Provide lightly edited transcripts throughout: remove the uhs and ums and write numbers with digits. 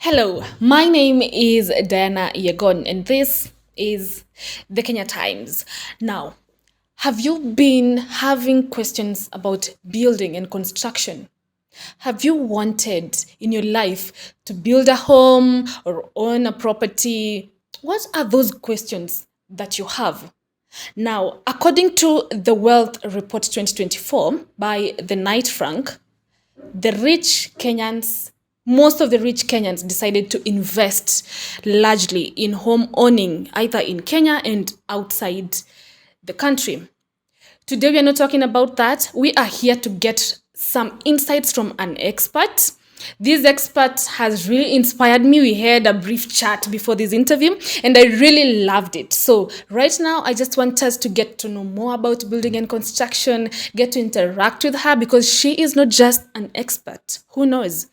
Hello, my name is Diana Yegon, and this is the Kenya Times. Now, have you been having questions about building and construction? Have you wanted in your life to build a home or own a property? What are those questions that you have? Now, according to the Wealth Report 2024 by the Knight Frank, most of the rich Kenyans decided to invest largely in home owning, either in Kenya and outside the country. Today, we are not talking about that. We are here to get some insights from an expert. This expert has really inspired me. We had a brief chat before this interview, and I really loved it. So right now, I just want us to get to know more about building and construction, get to interact with her because she is not just an expert. Who knows?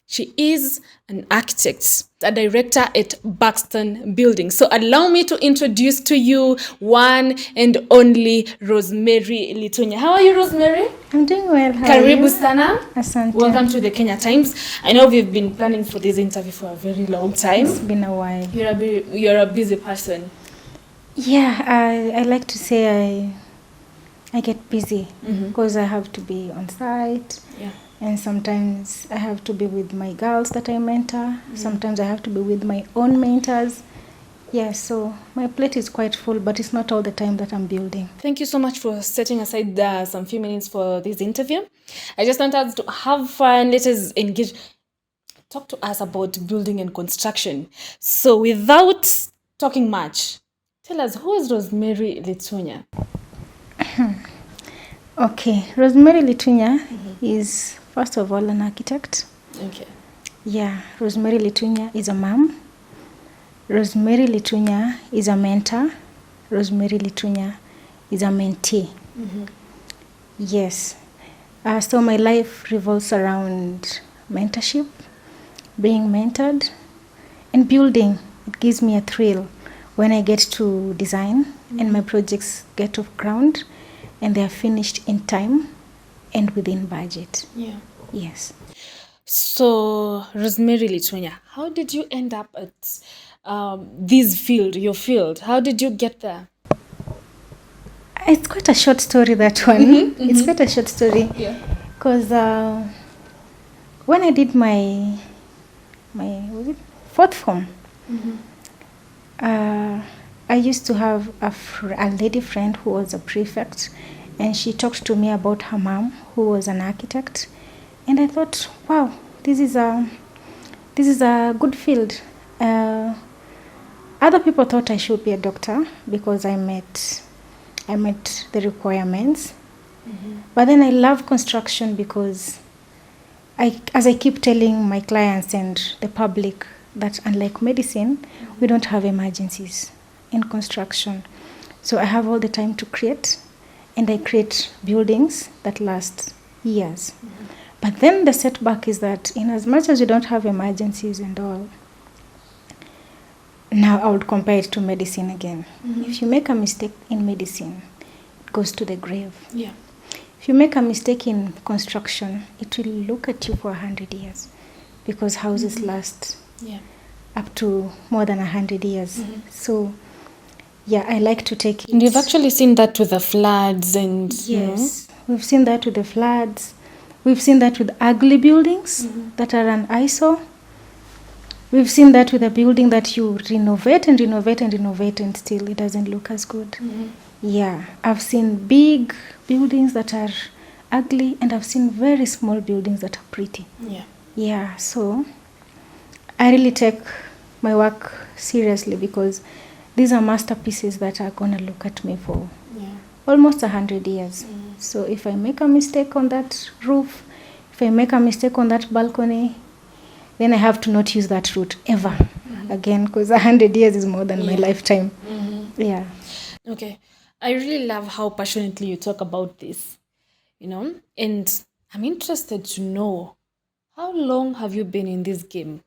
She is an architect, a director at Buxton Building. So allow me to introduce to you one and only Rosemary Litunya. How are you, Rosemary? I'm doing well. How Karibu sana. Asante. Welcome to the Kenya Times. I know we've been planning for this interview for a very long time. It's been a while. You're a busy person. Yeah, I like to say I get busy because I have to be on site. Yeah. And sometimes I have to be with my girls that I mentor. Sometimes I have to be with my own mentors. Yeah, so my plate is quite full, but it's not all the time that I'm building. Thank you so much for setting aside some few minutes for this interview. I just want us to have fun. Let us engage. Talk to us about building and construction. So without talking much, tell us, who is Rosemary Litunya? Okay, Rosemary Litunya is, first of all, an architect. Okay. Yeah, Rosemary Litunya is a mom. Rosemary Litunya is a mentor. Rosemary Litunya is a mentee. Yes. So my life revolves around mentorship, being mentored, and building. It gives me a thrill when I get to design and my projects get off ground and they are finished in time and within budget. Yeah. Yes. So, Rosemary Litunya, how did you end up at your field? How did you get there? It's quite a short story, that one. It's quite a short story. Yeah. Because when I did my was it fourth form, I used to have a lady friend who was a prefect, and she talked to me about her mom, who was an architect, and I thought, wow, this is a good field. Other people thought I should be a doctor because I met the requirements, but then I love construction because as I keep telling my clients and the public that unlike medicine, we don't have emergencies in construction. So I have all the time to create, and I create buildings that last years. But then the setback is that in as much as we don't have emergencies and all, now I would compare it to medicine again. If you make a mistake in medicine, it goes to the grave. Yeah. If you make a mistake in construction, it will look at you for 100 years because houses last up to more than 100 years. So, yeah, I like to take it. And you've actually seen that with the floods and... Yes, we've seen that with the floods. We've seen that with ugly buildings that are an eyesore. We've seen that with a building that you renovate and renovate and renovate and still it doesn't look as good. Yeah, I've seen big buildings that are ugly and I've seen very small buildings that are pretty. Yeah, so I really take my work seriously because these are masterpieces that are going to look at me for almost 100 years. So if I make a mistake on that roof, if I make a mistake on that balcony, then I have to not use that route ever again because 100 years is more than my lifetime. Yeah. Okay. I really love how passionately you talk about this, and I'm interested to know, how long have you been in this game?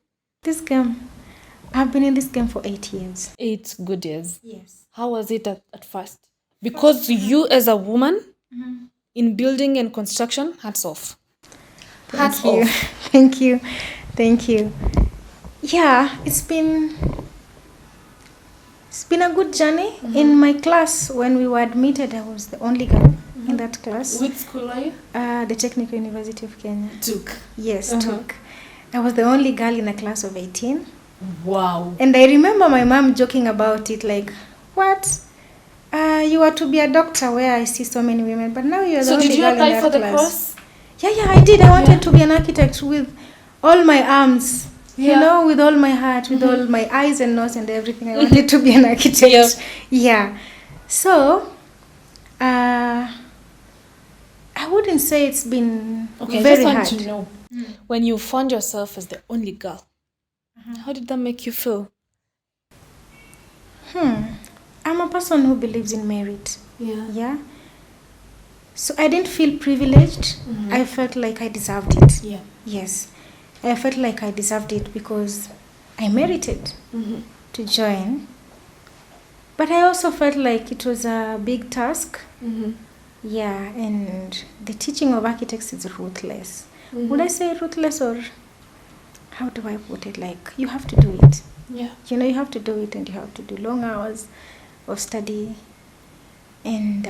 I've been in this game for 8 years. 8 good years? Yes. How was it at first? Because you as a woman in building and construction, hats off. Thank you. Thank you. Yeah, it's been a good journey. In my class, when we were admitted, I was the only girl in that class. Which school are you? The Technical University of Kenya. Took. Yes, took. I was the only girl in a class of 18. Wow. And I remember my mom joking about it, like, what? You are to be a doctor where I see so many women, but now you're the only girl in that class. So did you apply for the course? Yeah, I did. I wanted to be an architect with all my arms. You know, with all my heart, with all my eyes and nose and everything. I wanted to be an architect. Yeah. So, I wouldn't say it's been very hard. To know. When you found yourself as the only girl, how did that make you feel? I'm a person who believes in merit. Yeah. So I didn't feel privileged. I felt like I deserved it. Yeah. Yes. I felt like I deserved it because I merited to join. But I also felt like it was a big task. Yeah, and the teaching of architects is ruthless. Would I say ruthless, or how do I put it? Like, you have to do it. Yeah. You know, you have to do it, and you have to do long hours of study. And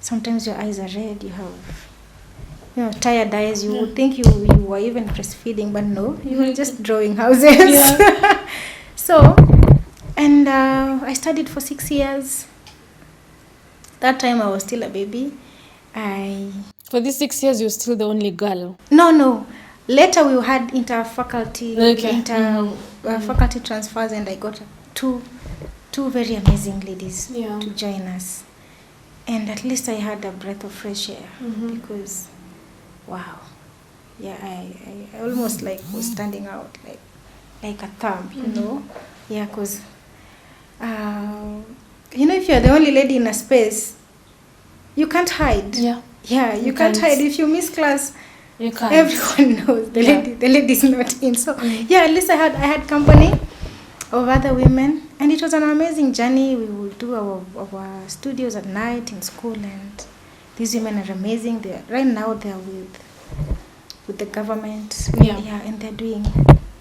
sometimes your eyes are red, you have tired eyes. You would think you were even breastfeeding, but no, you were just drawing houses. Yeah. So, and I studied for 6 years. That time I was still a baby. For these 6 years, you're still the only girl? No. Later we had interfaculty, faculty transfers, and I got two very amazing ladies to join us. And at least I had a breath of fresh air because, wow, yeah, I almost like was standing out like a thumb, you know, yeah, because, if you're the only lady in a space, you can't hide. Yeah, you can't hide. If you miss class, you can't. Everyone knows the lady's not in. So at least I had company of other women, and it was an amazing journey. We would do our studios at night in school, and these women are amazing. Right now they're with the government, and they're doing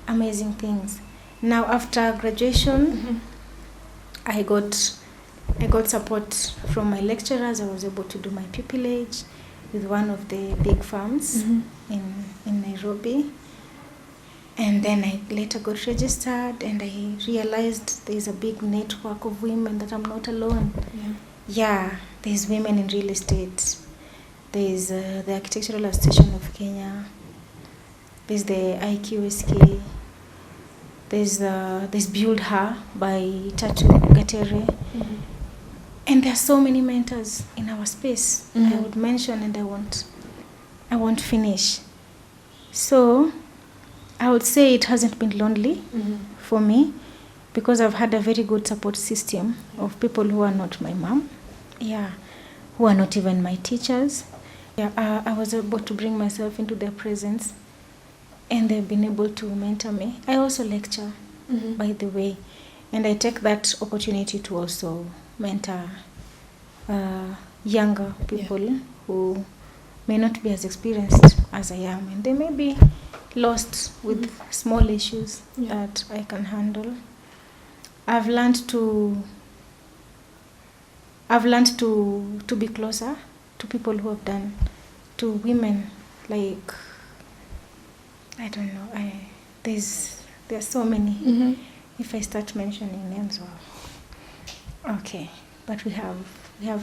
amazing things. Now after graduation, I got support from my lecturers. I was able to do my pupillage with one of the big firms in Nairobi. And then I later got registered, and I realized there's a big network of women, that I'm not alone. Yeah, there's women in real estate. There's the Architectural Association of Kenya. There's the IQSK. There's Build Her by Tatu Gatere. And there are so many mentors in our space. I would mention, and I won't finish. So I would say it hasn't been lonely for me, because I've had a very good support system of people who are not my mom, who are not even my teachers. I was able to bring myself into their presence, and they've been able to mentor me. I also lecture, by the way, and I take that opportunity to also mentor younger people who may not be as experienced as I am, and they may be lost with small issues that I can handle. I've learned to be closer to people who have done, to women, like, I don't know, there's so many. If I start mentioning names, okay, but we have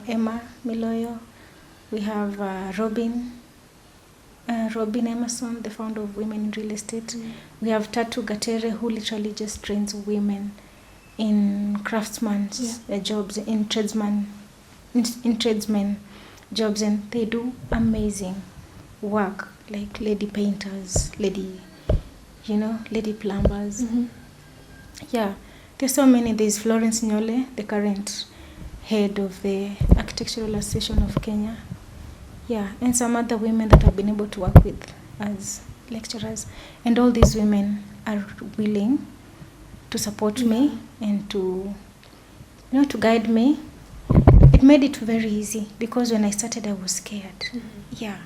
Emma Miloyo, we have Robin Emerson, the founder of Women in Real Estate. We have Tatu Gatere, who literally just trains women in craftsmen jobs, in tradesmen jobs, and they do amazing work, like lady painters, lady plumbers. Yeah, there's so many. There's Florence Nyole, the current head of the Architectural Association of Kenya. Yeah, and some other women that I've been able to work with as lecturers. And all these women are willing to support me and to guide me. It made it very easy, because when I started I was scared. Yeah.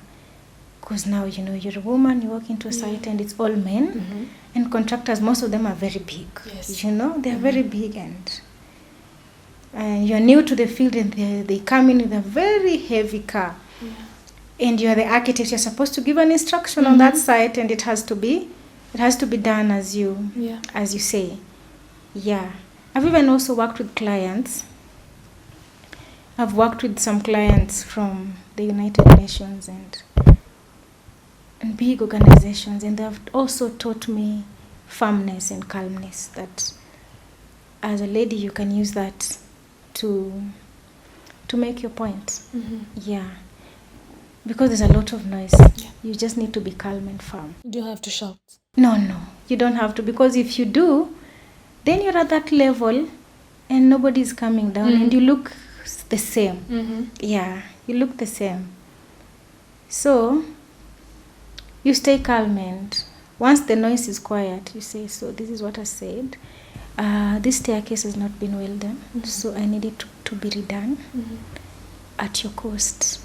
Because now, you know, you're a woman, you walk into a site and it's all men. And contractors, most of them are very big. Yes. You know, they're very big, and you're new to the field, and they come in with a very heavy car. And you're the architect, you're supposed to give an instruction on that site, and it has to be done as you say. Yeah. I've even also worked with clients. I've worked with some clients from the United Nations and big organizations, and they've also taught me firmness and calmness, that as a lady you can use that to make your point. Yeah. Because there's a lot of noise. You just need to be calm and firm. You don't have to shout. No, you don't have to, because if you do, then you're at that level and nobody's coming down and you look the same. Yeah, you look the same. So you stay calm, and once the noise is quiet, you say, so this is what I said. This staircase has not been well done, so I need it to be redone at your cost.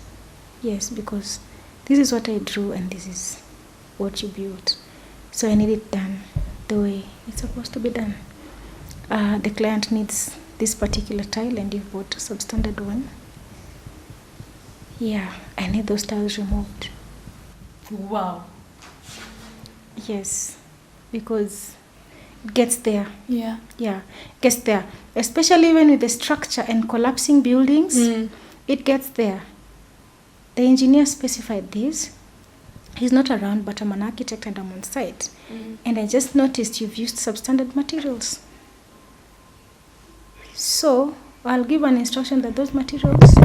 Yes, because this is what I drew and this is what you built. So I need it done the way it's supposed to be done. The client needs this particular tile and you've bought a substandard one. Yeah, I need those tiles removed. Wow. Yes, because it gets there. Yeah, gets there. Especially when with the structure and collapsing buildings, it gets there. The engineer specified this. He's not around, but I'm an architect and I'm on site. And I just noticed you've used substandard materials. So I'll give an instruction that those materials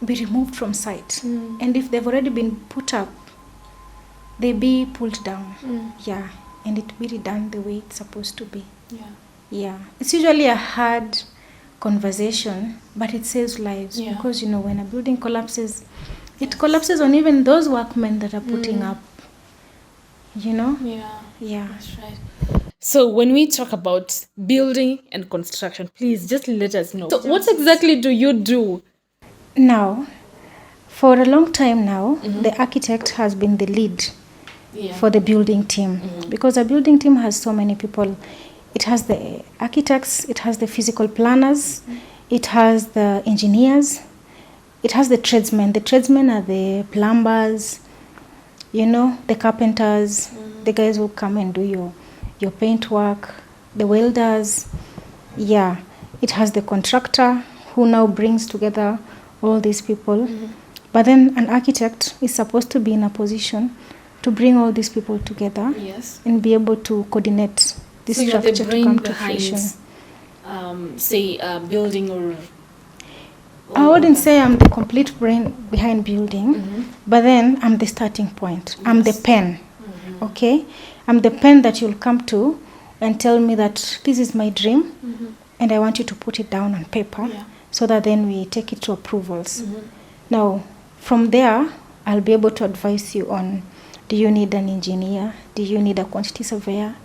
be removed from site. And if they've already been put up, they be pulled down. Yeah, and it be redone the way it's supposed to be. Yeah. It's usually a hard conversation, but it saves lives. Because, you know, when a building collapses, it collapses on even those workmen that are putting up. You know? Yeah. That's right. So when we talk about building and construction, please just let us know. So what exactly do you do? Now, for a long time now, the architect has been the lead for the building team. Because a building team has so many people. It has the architects, it has the physical planners, it has the engineers, it has the tradesmen. The tradesmen are the plumbers, you know, the carpenters, the guys who come and do your paint work, the welders. Yeah, it has the contractor who now brings together all these people. But then an architect is supposed to be in a position to bring all these people together and be able to coordinate this structure to come to fruition. Building or I wouldn't say I'm the complete brain behind building, but then I'm the starting point. I'm the pen, okay? I'm the pen that you'll come to and tell me that this is my dream, and I want you to put it down on paper so that then we take it to approvals. Now, from there, I'll be able to advise you on, do you need an engineer? Do you need a quantity surveyor?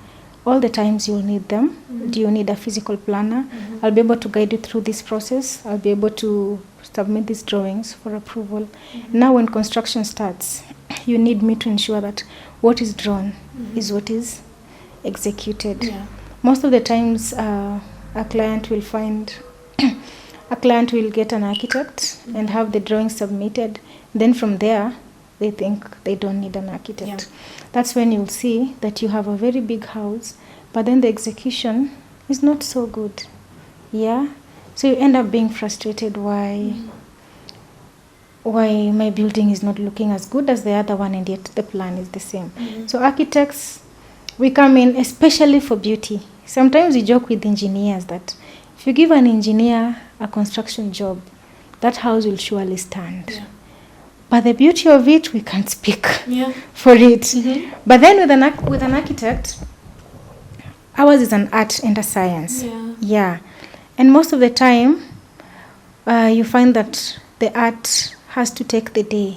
All the times you'll need them. Do you need a physical planner? I'll be able to guide you through this process. I'll be able to submit these drawings for approval. Now when construction starts, you need me to ensure that what is drawn is what is executed. Most of the times a client will get an architect and have the drawings submitted. Then from there, they think they don't need an architect. That's when you'll see that you have a very big house, but then the execution is not so good. Yeah? So you end up being frustrated why my building is not looking as good as the other one, and yet the plan is the same. So architects, we come in especially for beauty. Sometimes we joke with engineers that if you give an engineer a construction job, that house will surely stand. But the beauty of it, we can't speak for it. But then with an architect, ours is an art and a science. And most of the time, you find that the art has to take the day.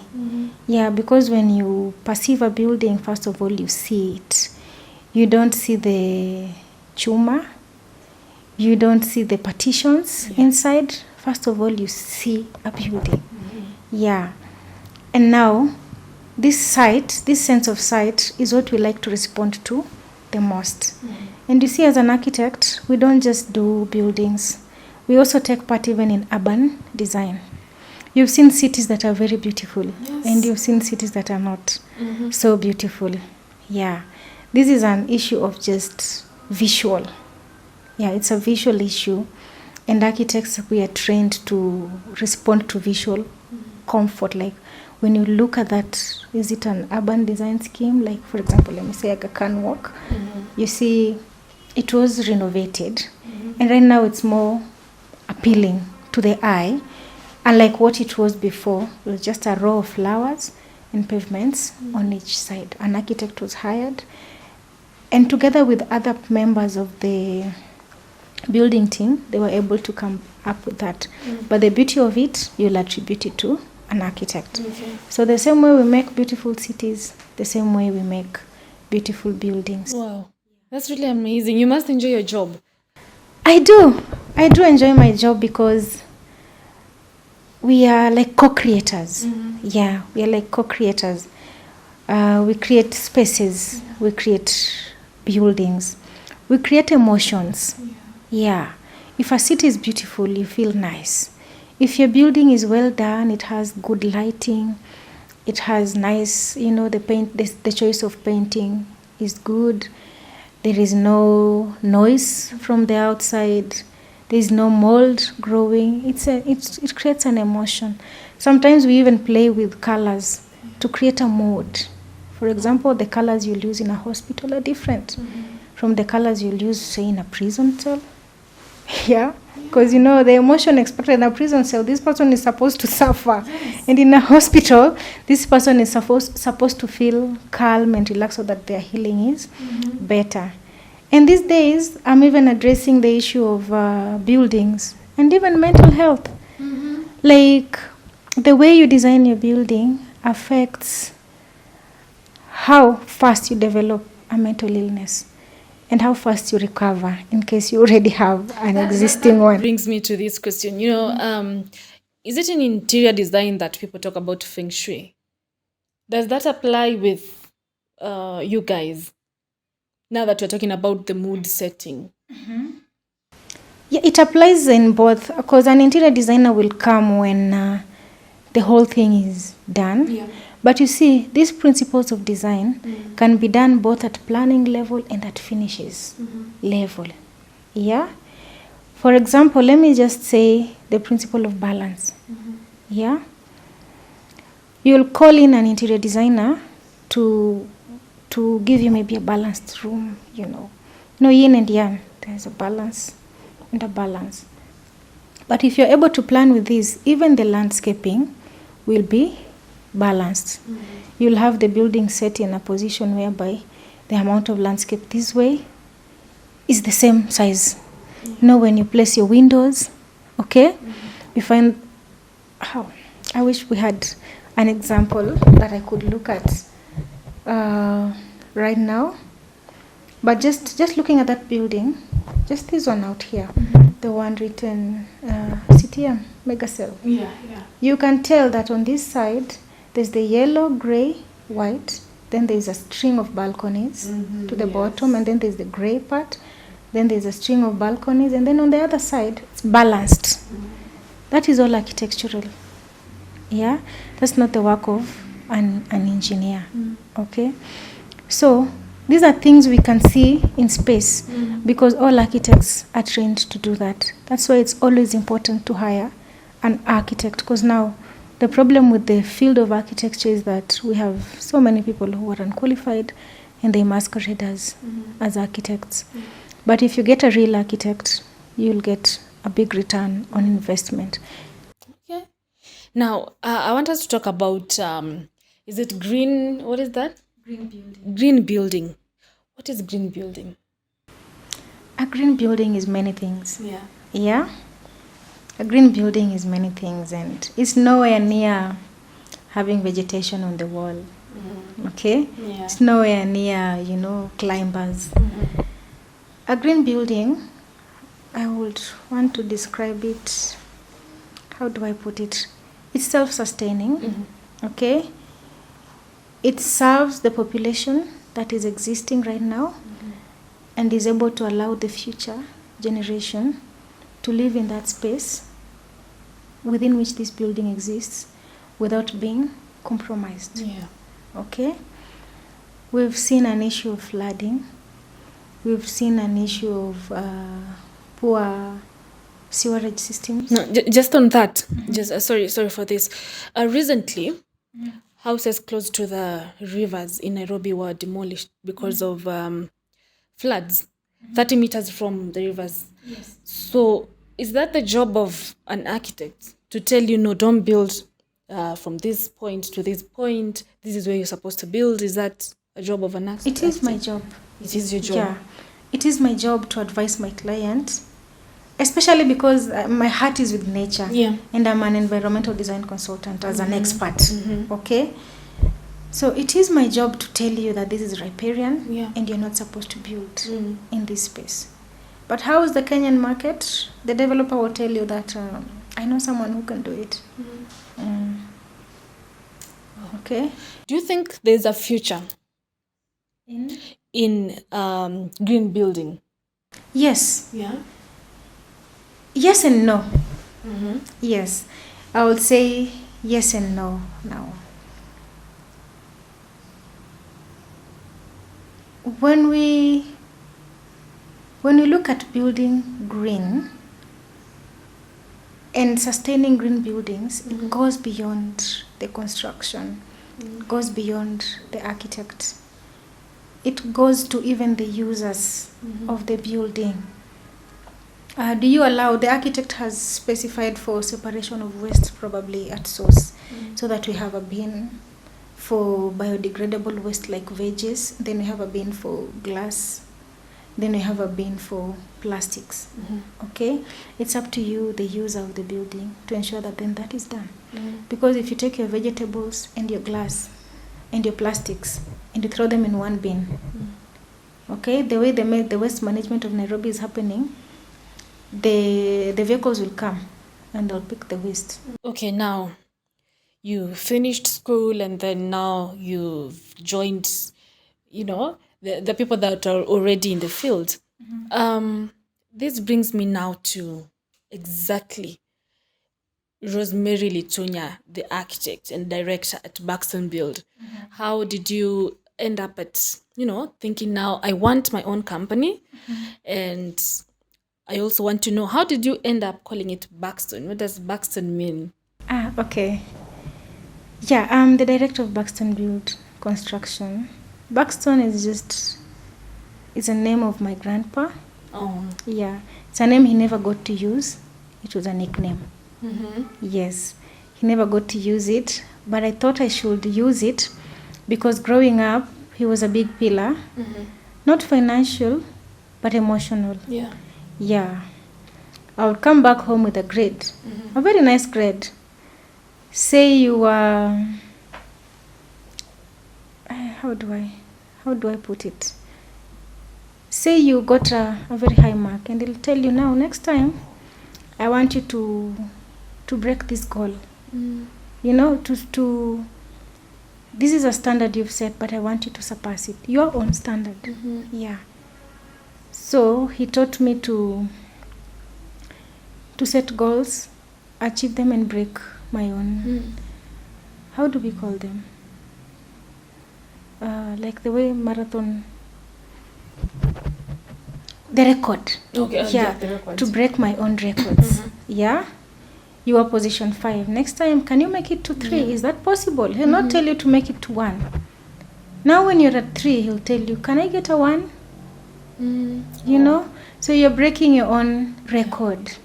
Because when you perceive a building, first of all, you see it. You don't see the chuma. You don't see the partitions inside. First of all, you see a building. And now, this sense of sight is what we like to respond to the most. And you see, as an architect, we don't just do buildings. We also take part even in urban design. You've seen cities that are very beautiful, and you've seen cities that are not so beautiful. Yeah. This is an issue of just visual. Yeah, it's a visual issue. And architects, we are trained to respond to visual comfort. Like when you look at that, is it an urban design scheme? Like, for example, let me say Aga Khan Walk. You see, it was renovated. And right now it's more appealing to the eye. Unlike what it was before, it was just a row of flowers and pavements on each side. An architect was hired. And together with other members of the building team, they were able to come up with that. But the beauty of it, you'll attribute it to an architect. So the same way we make beautiful cities, the same way we make beautiful buildings. Wow, that's really amazing. You must enjoy your job. I do enjoy my job because we are like co-creators. Yeah, we are like co-creators. We create spaces, we create buildings, we create emotions. Yeah. If a city is beautiful, you feel nice. If your building is well done, it has good lighting, it has nice, the choice of painting is good. There is no noise from the outside. There is no mold growing. It creates an emotion. Sometimes we even play with colors to create a mood. For example, the colors you'll use in a hospital are different from the colors you'll use, say, in a prison cell. Yeah, because the emotion expected in a prison cell, this person is supposed to suffer. And in a hospital, this person is supposed to feel calm and relaxed so that their healing is better. And these days, I'm even addressing the issue of buildings and even mental health. Like, the way you design your building affects how fast you develop a mental illness and how fast you recover in case you already have an existing one. Brings me to this question. Is it in interior design that people talk about feng shui? Does that apply with you guys? Now that we're talking about the mood setting. Yeah, it applies in both, because an interior designer will come when the whole thing is done. Yeah. But you see, these principles of design can be done both at planning level and at finishes level. Yeah? For example, let me just say the principle of balance. Yeah? You'll call in an interior designer to give you maybe a balanced room, yin and yang. There's a balance and a balance. But if you're able to plan with this, even the landscaping will be balanced. You'll have the building set in a position whereby the amount of landscape this way is the same size. When you place your windows, okay? You find, I wish we had an example that I could look at right now. But just looking at that building, just this one out here, the one written CTM, Megacell. Yeah. You can tell that on this side, there's the yellow, gray, white. Then there's a string of balconies to the bottom, and then there's the gray part. Then there's a string of balconies, and then on the other side, it's balanced. That is all architectural. Yeah, that's not the work of an engineer. Okay, so these are things we can see in space because all architects are trained to do that. That's why it's always important to hire an architect, because now the problem with the field of architecture is that we have so many people who are unqualified and they masquerade as architects. But if you get a real architect, you'll get a big return on investment. Okay. Now, I want us to talk about, is it green, what is that? Green building. Green building. What is green building? A green building is many things. Yeah. Yeah? A green building is many things, and it's nowhere near having vegetation on the wall. Okay? Yeah. It's nowhere near, climbers. A green building, I would want to describe it, how do I put it? It's self-sustaining, okay? It serves the population that is existing right now and is able to allow the future generation to live in that space within which this building exists without being compromised. Yeah. Okay? We've seen an issue of flooding. We've seen an issue of poor sewerage systems. No, just on that. Just sorry for this. Recently, houses close to the rivers in Nairobi were demolished because of floods, 30 meters from the rivers. Yes. So, is that the job of an architect to tell you, no, don't build from this point to this point? This is where you're supposed to build. Is that a job of an architect? It is my job. It is your job. Yeah. It is my job to advise my client, especially because my heart is with nature. Yeah. And I'm an environmental design consultant as an expert. Okay? So it is my job to tell you that this is riparian and you're not supposed to build in this space. But how is the Kenyan market? The developer will tell you that I know someone who can do it. Okay? Do you think there's a future in green building? Yes. Yeah. Yes and no. Yes. I would say yes and no now. When we look at building green and sustaining green buildings, it goes beyond the construction, goes beyond the architect. It goes to even the users of the building. Do you allow, the architect has specified for separation of waste probably at source, so that we have a bin for biodegradable waste like veggies, then we have a bin for glass, then we have a bin for plastics. Okay? It's up to you, the user of the building, to ensure that then that is done. Because if you take your vegetables and your glass and your plastics and you throw them in one bin, okay, the way the waste management of Nairobi is happening, the vehicles will come and they'll pick the waste. Okay, now you finished school and then now you've joined, the people that are already in the field. This brings me now to exactly Rosemary Litunya, the architect and director at Buxton Build. How did you end up at, thinking now I want my own company? And I also want to know, how did you end up calling it Buxton? What does Buxton mean? Okay. Yeah, I'm the director of Buxton Build Construction. Buxton is a name of my grandpa. Oh. Yeah, it's a name he never got to use. It was a nickname. Yes, he never got to use it, but I thought I should use it because growing up, he was a big pillar. Not financial, but emotional. Yeah. Yeah. I would come back home with a grade, a very nice grade. Say you were, how do I put it? Say you got a very high mark, and they'll tell you, now next time I want you to break this goal. To this is a standard you've set, but I want you to surpass it, your own standard. Yeah. So he taught me to set goals, achieve them, and break my own. How do we call them? Like the way marathon. The record. Okay. Yeah. The record. To break my own records. Yeah. You are position 5. Next time, can you make it to 3? Is that possible? He'll not tell you to make it to 1. Now when you're at 3, he'll tell you, can I get a 1? So you're breaking your own record.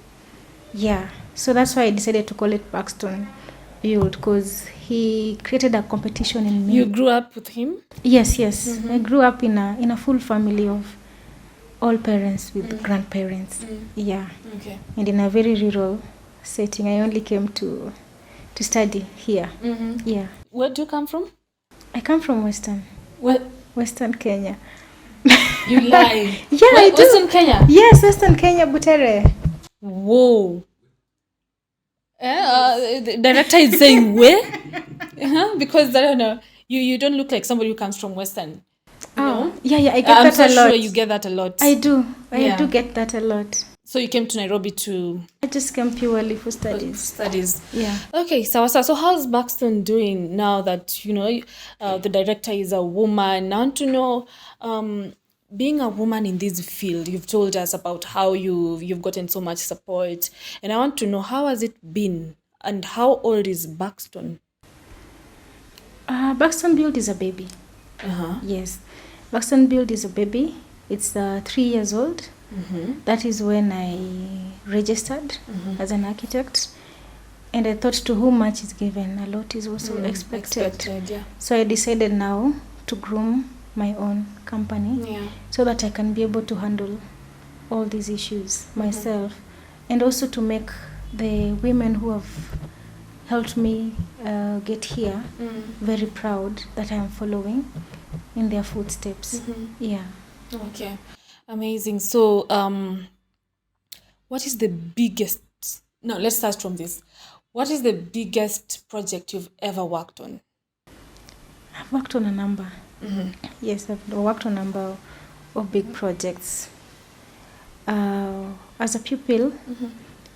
Yeah. So that's why I decided to call it Buxton Build, because he created a competition in me. You grew up with him? Yes. I grew up in a full family of all parents with grandparents. Yeah. Okay. And in a very rural setting. I only came to study here. Yeah. Where do you come from? I come from Western Kenya. You lie. Yeah, I do. Western Kenya? Yes, Western Kenya, Butere. Whoa. The director is saying where? Because I don't know. You don't look like somebody who comes from Western. Oh, yeah, I get I'm that so a lot. sure you get that a lot. I do Yeah. get that a lot. So you came to Nairobi to I just came purely for studies. Yeah. Okay, so how's Buxton doing now that the director is a woman? I want to know, being a woman in this field, you've told us about how you've gotten so much support, and I want to know, how has it been, and how old is Buxton? Buxton Build is a baby. Yes, Buxton Build is a baby. It's 3 years old. That is when I registered as an architect, and I thought, to whom much is given, a lot is also expected. Yeah. So I decided now to groom my own company, so that I can be able to handle all these issues myself, and also to make the women who have helped me get here very proud that I am following in their footsteps. Yeah. Okay, amazing. So, what is the biggest? No, let's start from this. What is the biggest project you've ever worked on? I've worked on a number. Yes, I've worked on a number of big projects. As a pupil,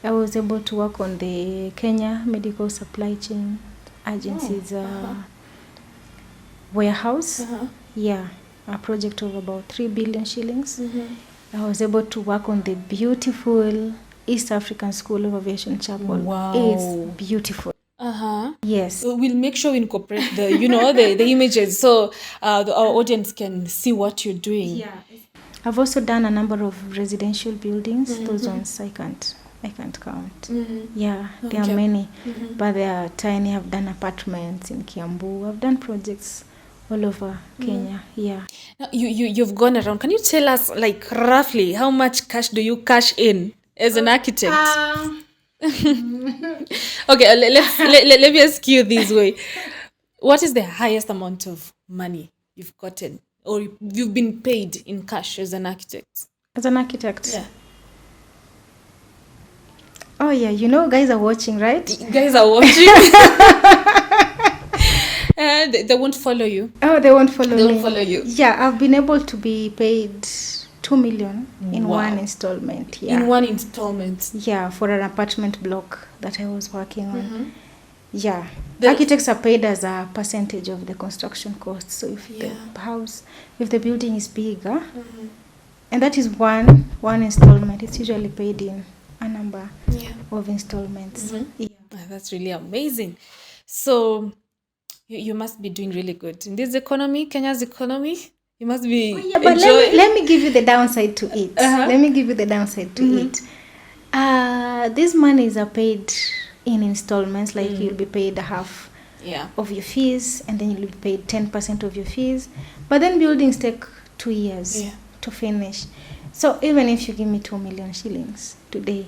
I was able to work on the Kenya Medical Supply Chain Agency's warehouse. Yeah, a project of about 3 billion shillings. I was able to work on the beautiful East African School of Aviation Chapel. Wow. It's beautiful. Yes. We'll make sure we incorporate the the images, so our audience can see what you're doing. Yeah. I've also done a number of residential buildings. Those ones I can't count. Yeah, there are many, but they are tiny. I've done apartments in Kiambu. I've done projects all over Kenya. Yeah. Now, you've gone around. Can you tell us, like, roughly how much cash do you cash in as an architect? Okay, let me ask you this way: what is the highest amount of money you've gotten, or you've been paid in cash as an architect? As an architect. Yeah. Oh yeah, guys are watching, right? Guys are watching. They won't follow you. Oh, they won't follow me. They won't follow you. Yeah, I've been able to be paid 2 million in one installment. Yeah. In one installment. Yeah, for an apartment block that I was working on. Yeah. The architects are paid as a percentage of the construction cost. So if if the building is bigger, and that is one installment, it's usually paid in a number of installments. Yeah. That's really amazing. So you must be doing really good in this economy, Kenya's economy. You must be but let me give you the downside to it. Let me give you the downside to it. These monies are paid in installments, like you'll be paid half of your fees, and then you'll be paid 10% of your fees. But then buildings take 2 years to finish. So even if you give me 2 million shillings today,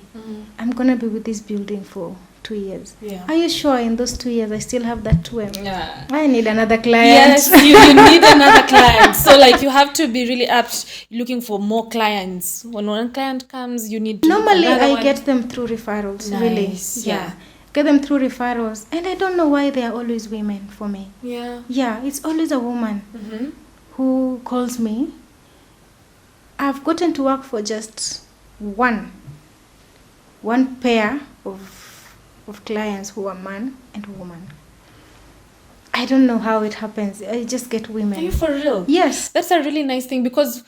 I'm gonna be with this building for 2 years. Are you sure in those 2 years I still have that 2M? Yeah. I need another client. Yes, you need another client. So like you have to be really apt looking for more clients. When one client comes, you need to normally I get them through referrals. Nice. Really. Yeah. Get them through referrals, and I don't know why they are always women for me. Yeah, it's always a woman who calls me. I've gotten to work for just one pair of clients who are man and woman. I don't know how it happens. I just get women. Are you for real? Yes. That's a really nice thing, because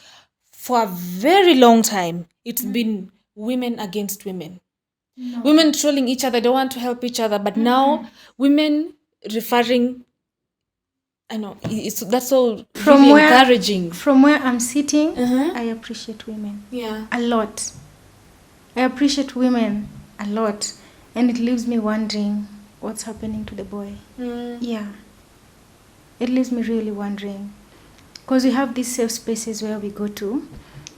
for a very long time it's been women against women. No. Women trolling each other, they want to help each other, but now women referring, I know, that's so really encouraging. From where I'm sitting, I appreciate women a lot. I appreciate women a lot, and it leaves me wondering what's happening to the boy. Yeah, it leaves me really wondering, because we have these safe spaces where we go to.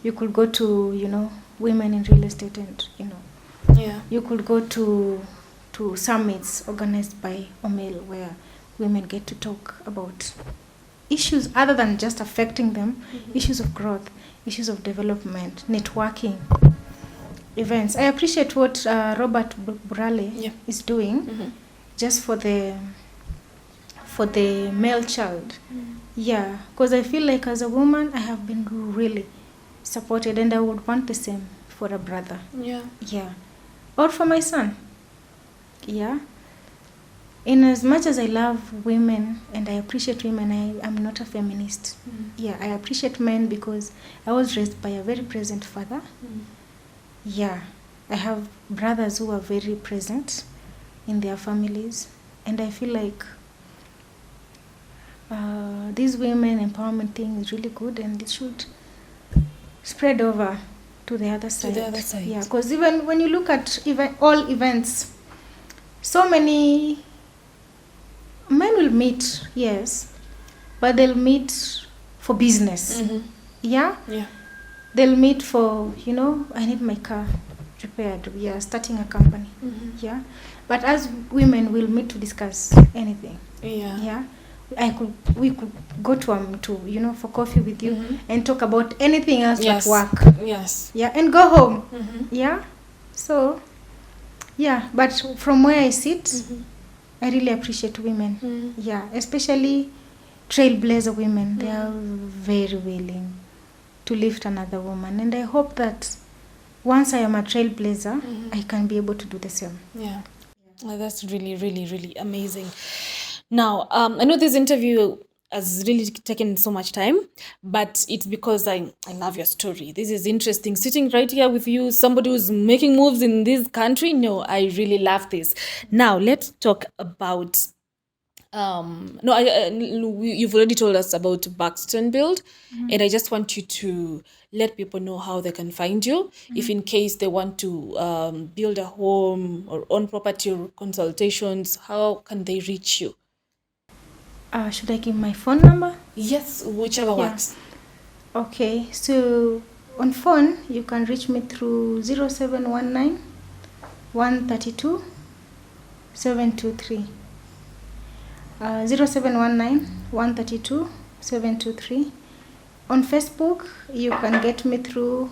You could go to, women in real estate, and you could go to summits organized by OMEL, where women get to talk about issues other than just affecting them, issues of growth, issues of development, networking, events. I appreciate what Robert Burale is doing just for for the male child. Yeah, because I feel like as a woman, I have been really supported, and I would want the same for a brother. Yeah, or for my son. Yeah. In as much as I love women and I appreciate women, I am not a feminist. Yeah, I appreciate men because I was raised by a very present father. Yeah, I have brothers who are very present in their families, and I feel like this women empowerment thing is really good, and it should spread over to the other side. Yeah, because even when you look at all events, so many men will meet, yes, but they'll meet for business. Yeah? They'll meet for, I need my car repaired. We are starting a company. Yeah? But as women, we'll meet to discuss anything. Yeah? We could go to for coffee with you and talk about anything else at work. Yeah, and go home. Yeah? So, yeah, but from where I sit, I really appreciate women. Yeah, especially trailblazer women. They are very willing to lift another woman, and I hope that once I am a trailblazer, I can be able to do the same. Yeah. Well, that's really, really, really amazing. Now, I know this interview has really taken so much time, but it's because I love your story. This is interesting. Sitting right here with you, somebody who's making moves in this country. No, I really love this. Now, let's talk about you've already told us about Buxton Build, and I just want you to let people know how they can find you if in case they want to build a home or own property or consultations. How can they reach you? Should I give my phone number? Yes, whichever works. Okay, so on phone you can reach me through 0719 132 723. 0719 132 723. On Facebook, you can get me through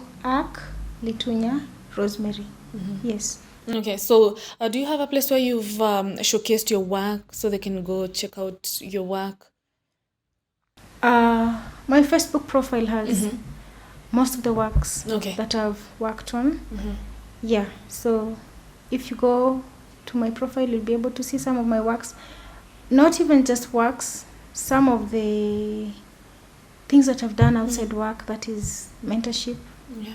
Litunya Rosemary. Yes. Okay, so do you have a place where you've showcased your work so they can go check out your work? My Facebook profile has most of the works that I've worked on. Yeah, so if you go to my profile, you'll be able to see some of my works. Not even just works, some of the things that I've done outside work, that is mentorship.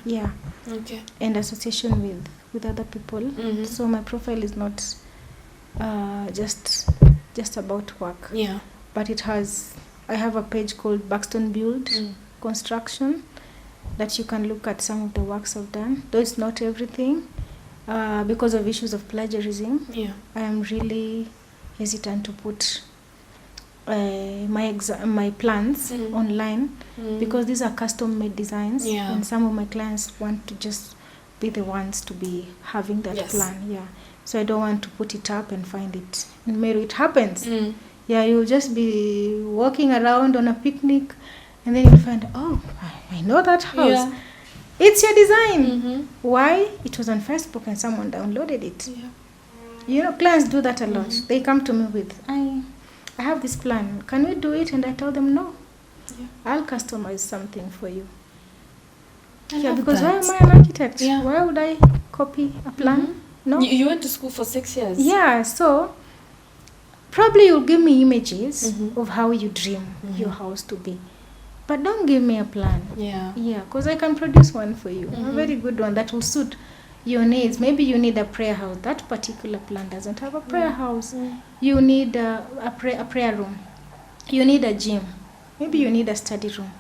Yeah. Okay. And association with other people. So my profile is not just about work. Yeah. But I have a page called Buxton Build Construction that you can look at some of the works I've done. Though it's not everything, because of issues of plagiarism. Yeah. I am really hesitant to put my plans online because these are custom made designs, and some of my clients want to just be the ones to be having that plan. Yeah, so I don't want to put it up and find it. And maybe it happens. Yeah, you'll just be walking around on a picnic, and then you find, oh, I know that house. Yeah. It's your design. Why? It was on Facebook and someone downloaded it. Yeah. Clients do that a lot. They come to me with, I have this plan. Can we do it? And I tell them no. Yeah. I'll customize something for you. Because why am I an architect? Yeah. Why would I copy a plan? No. You went to school for 6 years. Yeah, so probably you'll give me images of how you dream your house to be. But don't give me a plan. Yeah. Yeah, because I can produce one for you. A very good one that will suit your needs. Maybe you need a prayer house. That particular plan doesn't have a prayer house. You need a prayer room. You need a gym. Maybe you need a study room.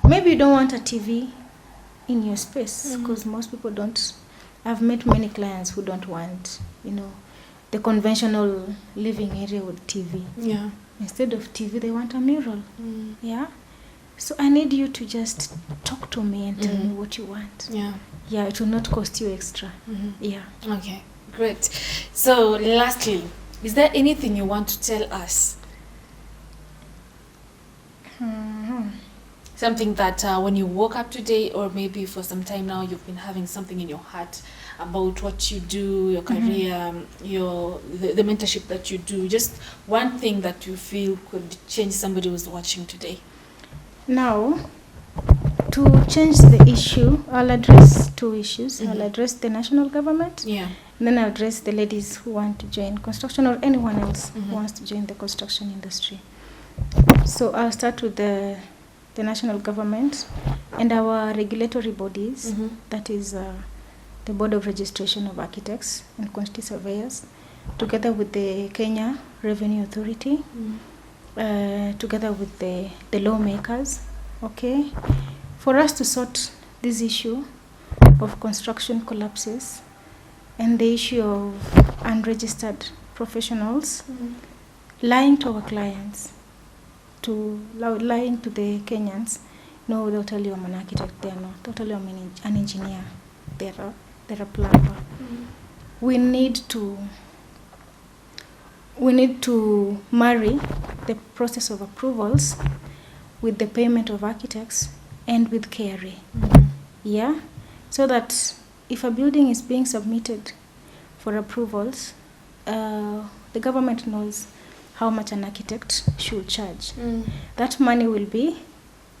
Maybe you don't want a TV in your space, because most people don't. I've met many clients who don't want, the conventional living area with TV. Yeah. Instead of TV, they want a mural. Yeah. So I need you to just talk to me and tell me what you want. Yeah. Yeah, it will not cost you extra. Yeah. Okay, great. So lastly, is there anything you want to tell us? something that when you woke up today, or maybe for some time now, you've been having something in your heart about what you do, your career, the mentorship that you do, just one thing that you feel could change somebody who's watching today? Now, to change the issue, I'll address two issues. I'll address the national government, and then I'll address the ladies who want to join construction, or anyone else who wants to join the construction industry. So I'll start with the national government and our regulatory bodies, that is the Board of Registration of Architects and Quantity Surveyors, together with the Kenya Revenue Authority, together with the lawmakers, okay, for us to sort this issue of construction collapses and the issue of unregistered professionals lying to our clients, lying to the Kenyans. No, they'll tell you I'm an architect, they're not. They'll tell you I'm an engineer, they're a plumber. We need to marry the process of approvals with the payment of architects and with KRA. Yeah, so that if a building is being submitted for approvals, the government knows how much an architect should charge. That money will be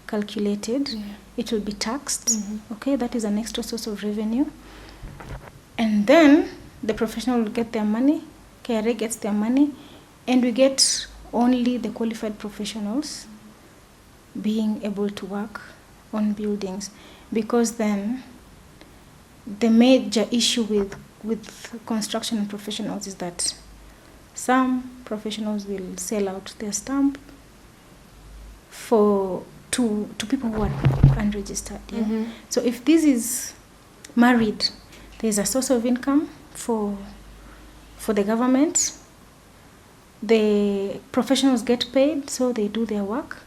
calculated, it will be taxed, okay, that is an extra source of revenue. And then the professional will get their money, KRA gets their money, and we get only the qualified professionals being able to work on buildings. Because then the major issue with construction and professionals is that some professionals will sell out their stamp to people who are unregistered. So if this is married, there's a source of income for the government. The professionals get paid, so they do their work,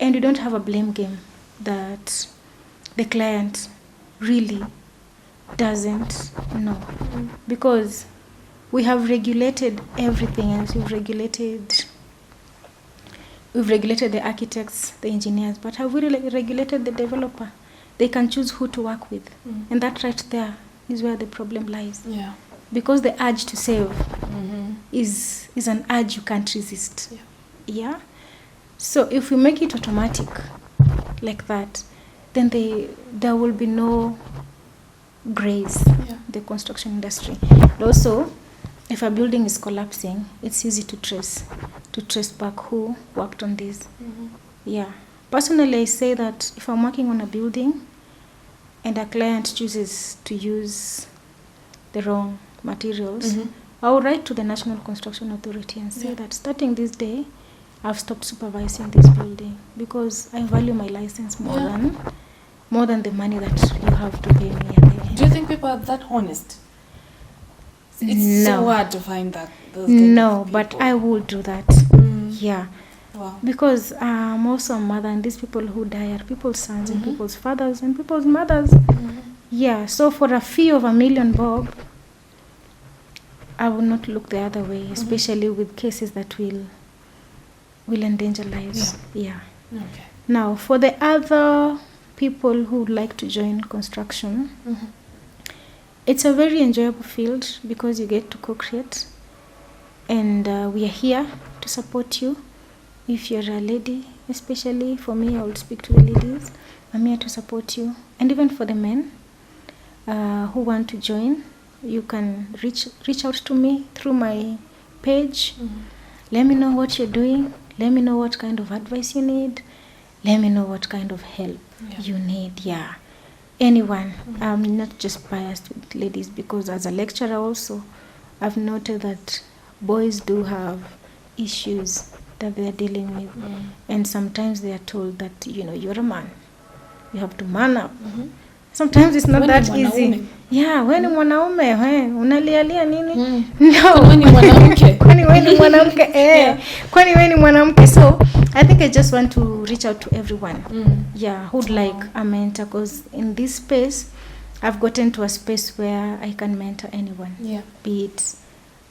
and you don't have a blame game that the client really doesn't know, because we have regulated everything else. We've regulated the architects, the engineers, but have we regulated the developer? They can choose who to work with, and that right there is where the problem lies. Because the urge to save is an urge you can't resist. So if we make it automatic like that, then there will be no grace the construction industry. And also, if a building is collapsing, it's easy to trace back who worked on this. Personally, I say that if I'm working on a building and a client chooses to use the wrong materials, I'll write to the National Construction Authority and say that starting this day, I've stopped supervising this building because I value my license more than the money that you have to pay me at the end. Do you think people are that honest? It's so hard to find that. No, but I will do that. Wow. Because I'm also a mother, and these people who die are people's sons and people's fathers and people's mothers. So for a fee of $1 million bob, I will not look the other way, especially with cases that will endanger lives. Now, for the other people who would like to join construction, it's a very enjoyable field because you get to co-create, and we are here to support you. If you're a lady, especially for me, I will speak to the ladies. I'm here to support you, and even for the men who want to join, you can reach out to me through my page. Let me know what you're doing. Let me know what kind of advice you need. Let me know what kind of help you need. Anyone. I'm not just biased with ladies, because as a lecturer also, I've noted that boys do have issues that they're dealing with, and sometimes they are told that you're a man, you have to man up. Sometimes it's not that easy. When mwanaume unalialia nini? No, kwani weni mwanamke. So I think I just want to reach out to everyone who'd like a mentor, because in this space I've gotten to a space where I can mentor anyone, be it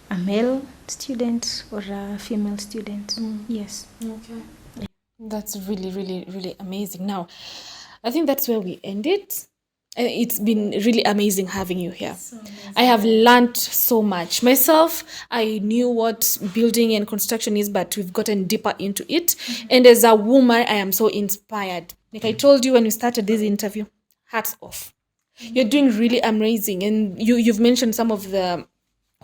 a male student or a female student. Yes. Okay. That's really, really, really amazing. Now, I think that's where we end it. It's been really amazing having you here. I have learned so much. Myself, I knew what building and construction is, but we've gotten deeper into it. And as a woman, I am so inspired. Like I told you when we started this interview, hats off. You're doing really amazing. And you've mentioned some of the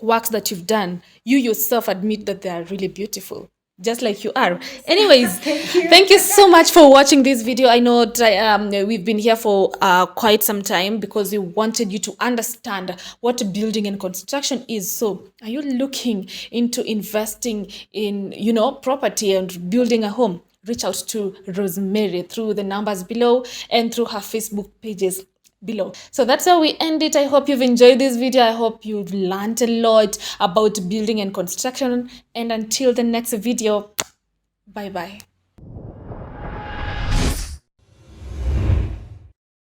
works that you've done. You yourself admit that they are really beautiful, just like you are. Anyways, thank you so much for watching this video. I know that, we've been here for quite some time because we wanted you to understand what building and construction is. So are you looking into investing in, property and building a home? Reach out to Rosemary through the numbers below and through her Facebook pages below. So that's how we end it. I hope you've enjoyed this video. I hope you've learned a lot about building and construction. And until the next video, bye bye.